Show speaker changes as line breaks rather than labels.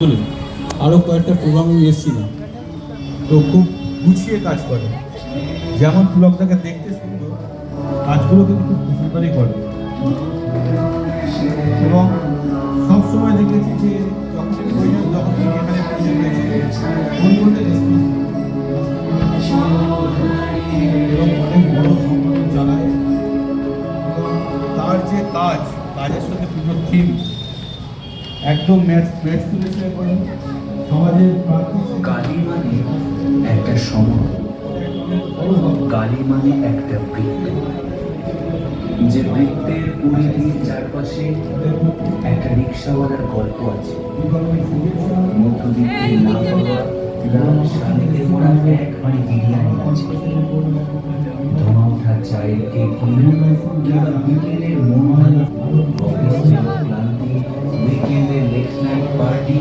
বলে আরও কয়েকটা প্রোগ্রামে এসেছিলাম, তো খুব গুছিয়ে কাজ করে। যেমন ব্লগটাকে দেখতে সুন্দর, কাজগুলো কিন্তু খুব সুন্দরই করে। এবং সবসময় দেখেছি যে যখন প্রয়োজন, যখন এখানে প্রয়োজন হয়েছে ফোন করতে এবং অনেক বড় সংগঠন চালায়। এবং তার যে কাজের সাথে পুজোর থিম একদম ম্যাচ তুলেছে। এখন সমাজের
কালী মানে একটা সময়, কালী মানে একটা বৃত্ত, যে বৃত্তের পরিধির চারপাশে একটা রিক্সাওয়ালার গল্প আছে। মধ্যবিত্তের না পাওয়া লাল শাড়িতে মোড়া এক হাঁড়ি বিরিয়ানি আছে। ধোঁয়া ওঠা চায়ের টেবিল কিংবা বিকেলের মন ভালো, অফিস ক্লান্তি, উইকেন্ডের লেট নাইট পার্টি